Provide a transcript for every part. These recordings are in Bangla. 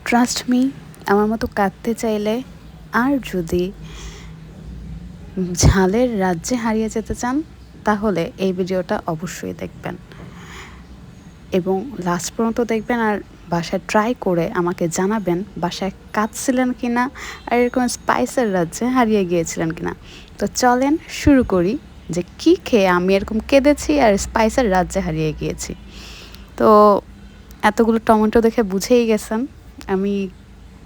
ট্রাস্ট মি, আমার মতো কাঁদতে চাইলে আর যদি ঝালের রাজ্যে হারিয়ে যেতে চান তাহলে এই ভিডিওটা অবশ্যই দেখবেন এবং লাস্ট পর্যন্ত দেখবেন আর বাসায় ট্রাই করে আমাকে জানাবেন বাসায় কাঁদছিলেন কিনা আর এরকম স্পাইসের রাজ্যে হারিয়ে গিয়েছিলেন কিনা। তো চলেন শুরু করি যে কি খেয়ে আমি এরকম কেঁদেছি আর স্পাইসের রাজ্যে হারিয়ে গিয়েছি। তো এতগুলো টমেটো দেখে বুঝেই গেছেন আমি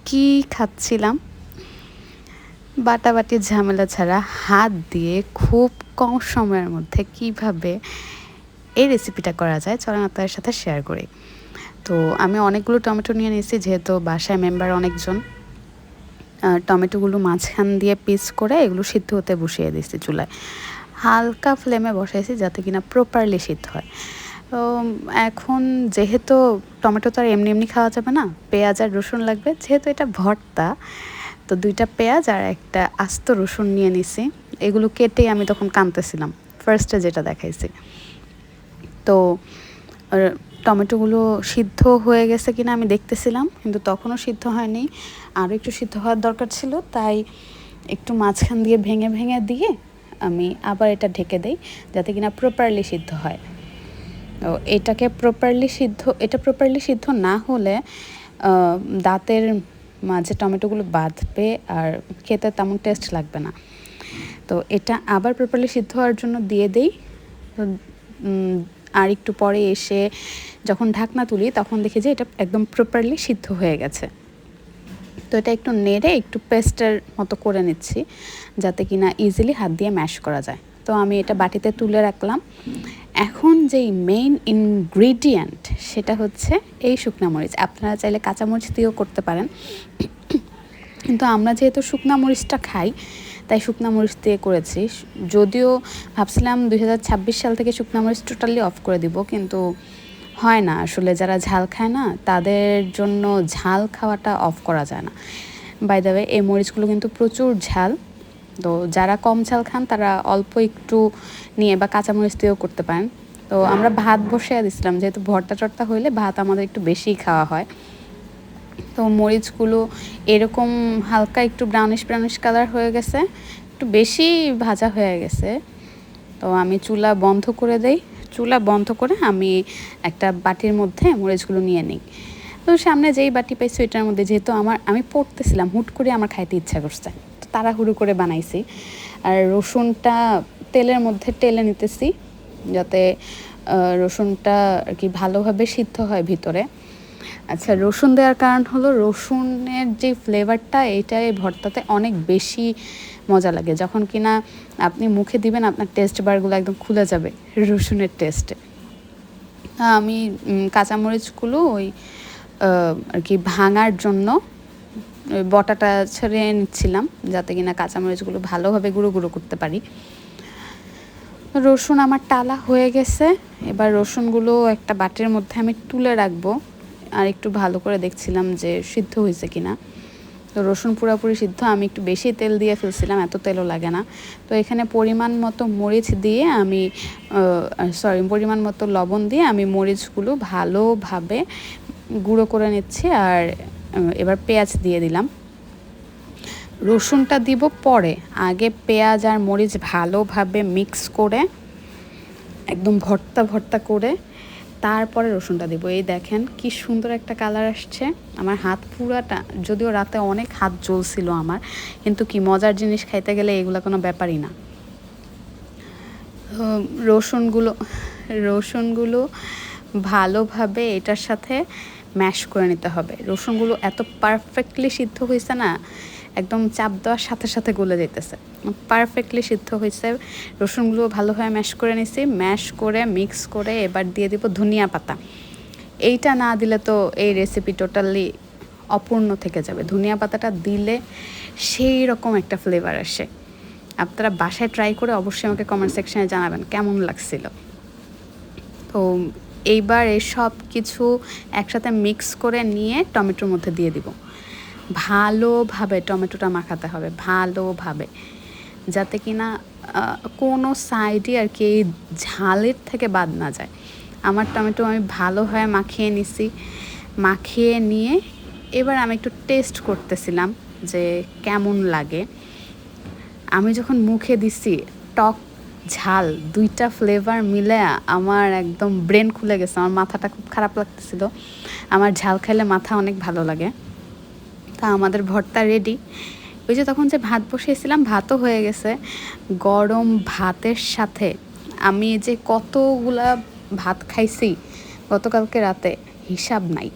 কি খাচ্ছিলাম। বাটাবাটির ঝামেলা ছাড়া হাত দিয়ে খুব কম সময়ের মধ্যে কিভাবে এই রেসিপিটা করা যায় চলেন আপনাদের সাথে শেয়ার করি। তো আমি অনেকগুলো টমেটো নিয়ে নিয়েছি যেহেতু বাসায় মেম্বার অনেকজন। টমেটোগুলো মাঝখান দিয়ে পিস করে এগুলো সিদ্ধ হতে বসিয়ে দিয়েছি চুলায়, হালকা ফ্লেমে বসাইছি যাতে কিনা প্রপারলি সিদ্ধ হয়। তো এখন যেহেতু টমেটো তো আর এমনি এমনি খাওয়া যাবে না, পেঁয়াজ আর রসুন লাগবে, যেহেতু এটা ভর্তা তো 2টা পেঁয়াজ আর একটা আস্ত রসুন নিয়ে নিছি। এগুলো কেটেই আমি তখন কাঁদতেছিলাম ফার্স্টে যেটা দেখাইছি। তো টমেটোগুলো সিদ্ধ হয়ে গেছে কিনা আমি দেখতেছিলাম, কিন্তু তখনও সিদ্ধ হয়নি, আরও একটু সিদ্ধ হওয়ার দরকার ছিল। তাই একটু মাঝখান দিয়ে ভেঙে ভেঙে দিয়ে আমি আবার এটা ঢেকে দেই যাতে কিনা প্রপারলি সিদ্ধ হয়। তো এটা প্রপারলি সিদ্ধ না হলে দাঁতের মাঝে টমেটোগুলো বাঁধবে আর খেতে তেমন টেস্ট লাগবে না। তো এটা আবার প্রপারলি সিদ্ধ হওয়ার জন্য দিয়ে দেই। আর একটু পরে এসে যখন ঢাকনা তুলি তখন দেখি যে এটা একদম প্রপারলি সিদ্ধ হয়ে গেছে। তো এটা একটু নেড়ে একটু পেস্টের মতো করে নিচ্ছি যাতে কিনা ইজিলি হাত দিয়ে ম্যাশ করা যায়। তো আমি এটা বাটিতে তুলে রাখলাম। এখন যেই মেইন ইনগ্রিডিয়েন্ট সেটা হচ্ছে এই শুকনা মরিচ। আপনারা চাইলে কাঁচামরিচ দিয়েও করতে পারেন, কিন্তু আমরা যেহেতু শুকনা মরিচটা খাই তাই শুকনা মরিচ দিয়ে করেছি। যদিও ভাবছিলাম 2026 সাল থেকে শুকনা মরিচ টোটালি অফ করে দিব, কিন্তু হয় না আসলে, যারা ঝাল খায় না তাদের জন্য ঝাল খাওয়াটা অফ করা যায় না। বাই দ্য ওয়ে এই মরিচগুলো কিন্তু প্রচুর ঝাল, তো যারা কম ঝাল খান তারা অল্প একটু নিয়ে বা কাঁচামরিচ দিয়েও করতে পারেন। তো আমরা ভাত বসিয়ে দিছিলাম, যেহেতু ভর্তা টর্তা হইলে ভাত আমাদের একটু বেশিই খাওয়া হয়। তো মরিচগুলো এরকম হালকা একটু ব্রাউনিশ কালার হয়ে গেছে, একটু বেশি ভাজা হয়ে গেছে। তো আমি চুলা বন্ধ করে দেই। চুলা বন্ধ করে আমি একটা বাটির মধ্যে মরিচগুলো নিয়ে নিই। তো সামনে যেই বাটি পাইছি ওইটার মধ্যে, যেহেতু আমি পড়তেছিলাম হুট করে আমার খাইতে ইচ্ছা করছে, তো তাড়াহুড়ো করে বানাইছি। আর রসুনটা তেলের মধ্যে টেলে নিতেছি যাতে রসুনটা আর কি ভালোভাবে সিদ্ধ হয় ভিতরে। আচ্ছা, রসুন দেওয়ার কারণ হলো রসুনের যে ফ্লেভারটা এইটা এই ভর্তাতে অনেক বেশি মজা লাগে। যখন কিনা আপনি মুখে দিবেন আপনার টেস্ট বারগুলো একদম খুলে যাবে রসুনের টেস্টে। আমি কাঁচামরিচগুলো ওই আর কি ভাঙার জন্য বটাটা ছেড়ে নিচ্ছিলাম যাতে কিনা কাঁচামরিচগুলো ভালোভাবে গুঁড়ো গুঁড়ো করতে পারি। রসুন আমার টালা হয়ে গেছে, এবার রসুনগুলো একটা বাটির মধ্যে আমি তুলে রাখবো। আর একটু ভালো করে দেখছিলাম যে সিদ্ধ হয়েছে কিনা। তো রসুন পুরোপুরি সিদ্ধ, আমি একটু বেশি তেল দিয়ে ফেলছিলাম, এত তেলও লাগে না। তো এখানে পরিমাণ মতো মরিচ দিয়ে পরিমাণ মতো লবণ দিয়ে আমি মরিচগুলো ভালোভাবে গুঁড়ো করে নিচ্ছি। আর এবার পেঁয়াজ দিয়ে দিলাম, রসুনটা দিব পরে, আগে পেঁয়াজ আর মরিচ ভালোভাবে মিক্স করে একদম ভর্তা করে তারপরে রসুনটা দেবো। এই দেখেন কি সুন্দর একটা কালার আসছে। আমার হাত পুরাটা, যদিও রাতে অনেক হাত জ্বলছিল আমার, কিন্তু কি মজার জিনিস খাইতে গেলে এগুলো কোনো ব্যাপারই না। রসুনগুলো ভালোভাবে এটার সাথে ম্যাশ করে নিতে হবে। রসুনগুলো এত পারফেক্টলি সিদ্ধ হয়েছে না, একদম চাপ দেওয়ার সাথে সাথে গলে যেতেছে, পারফেক্টলি সিদ্ধ হয়েছে। রসুনগুলো ভালোভাবে ম্যাশ করে নিছি, ম্যাশ করে মিক্স করে এবার দিয়ে দিব ধনিয়া পাতা। এইটা না দিলে তো এই রেসিপি টোটালি অপূর্ণ থেকে যাবে। ধনিয়া পাতাটা দিলে সেই রকম একটা ফ্লেভার আসে। আপনারা বাসায় ট্রাই করে অবশ্যই আমাকে কমেন্ট সেকশনে জানাবেন কেমন লাগছিল। তো এইবার এই সব কিছু একসাথে মিক্স করে নিয়ে টমেটোর মধ্যে দিয়ে দিব। ভালোভাবে টমেটোটা মাখাতে হবে, ভালোভাবে, যাতে কিনা কোনো সাইডে আর কি ঝালের থেকে বাদ না যায়। আমার টমেটো আমি ভালোভাবে মাখিয়ে নিছি, মাখিয়ে নিয়ে এবার আমি একটু টেস্ট করতেছিলাম যে কেমন লাগে। আমি যখন মুখে দিছি, টক ঝাল দুইটা ফ্লেভার মিলে আমার একদম ব্রেন খুলে গেছে, আমার মাথাটা খুব খারাপ লাগতেছিল। আমার ঝাল খাইলে মাথা অনেক ভালো লাগে। তা আমাদের ভর্তা রেডি। ওই যে তখন যে ভাত বসিয়েছিলাম, ভাতও হয়ে গেছে। গরম ভাতের সাথে আমি যে কতগুলা ভাত খাইছি গতকালকে রাতে, হিসাব নাই।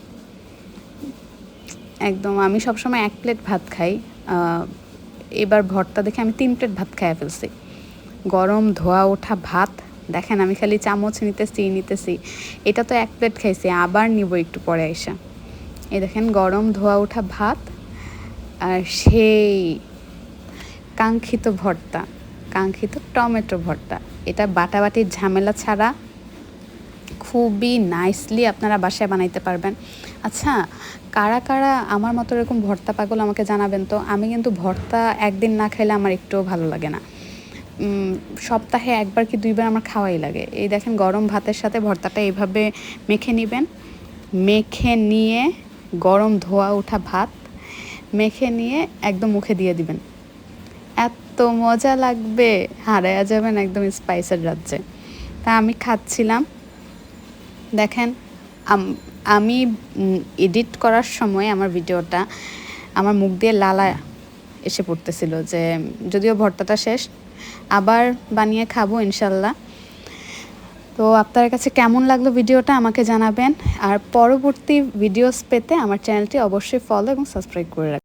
একদম আমি সবসময় 1 প্লেট ভাত খাই, এবার ভর্তা দেখে আমি 3 প্লেট ভাত খাইয়া ফেলছি। গরম ধোয়া ওঠা ভাত, দেখেন আমি খালি চামচ নিতেছি। এটা তো 1 প্লেট খাইছি, আবার নিব একটু পরে আইসা। এই দেখেন গরম ধোয়া ওঠা ভাত আর সেই কাঙ্ক্ষিত ভর্তা, কাঙ্ক্ষিত টমেটো ভর্তা। এটা বাটাবাটির ঝামেলা ছাড়া খুবই নাইসলি আপনারা বাসায় বানাইতে পারবেন। আচ্ছা, কারা কারা আমার মতো এরকম ভর্তা পাগল আমাকে জানাবেন তো। আমি কিন্তু ভর্তা একদিন না খাইলে আমার একটুও ভালো লাগে না। সপ্তাহে 1 বার কি 2 বার আমার খাওয়াই লাগে। এই দেখেন গরম ভাতের সাথে ভর্তাটা এইভাবে মেখে নেবেন। মেখে নিয়ে গরম ধোয়া ওঠা ভাত মেখে নিয়ে একদম মুখে দিয়ে দিবেন, এত মজা লাগবে, হারায়া যাবেন একদম স্পাইসের রাজ্যে। তা আমি খাচ্ছিলাম। দেখেন আমি এডিট করার সময় আমার ভিডিওটা আমার মুখ দিয়ে লালা এসে পড়তেছিল, যে যদিও ভর্তাটা শেষ, আবার বানিয়ে খাবো ইনশাল্লাহ। তো আপনার কাছে কেমন লাগলো ভিডিওটা আমাকে জানাবেন। আর পরবর্তী ভিডিওস পেতে আমার চ্যানেলটি অবশ্যই ফলো এবং সাবস্ক্রাইব করে রাখবেন।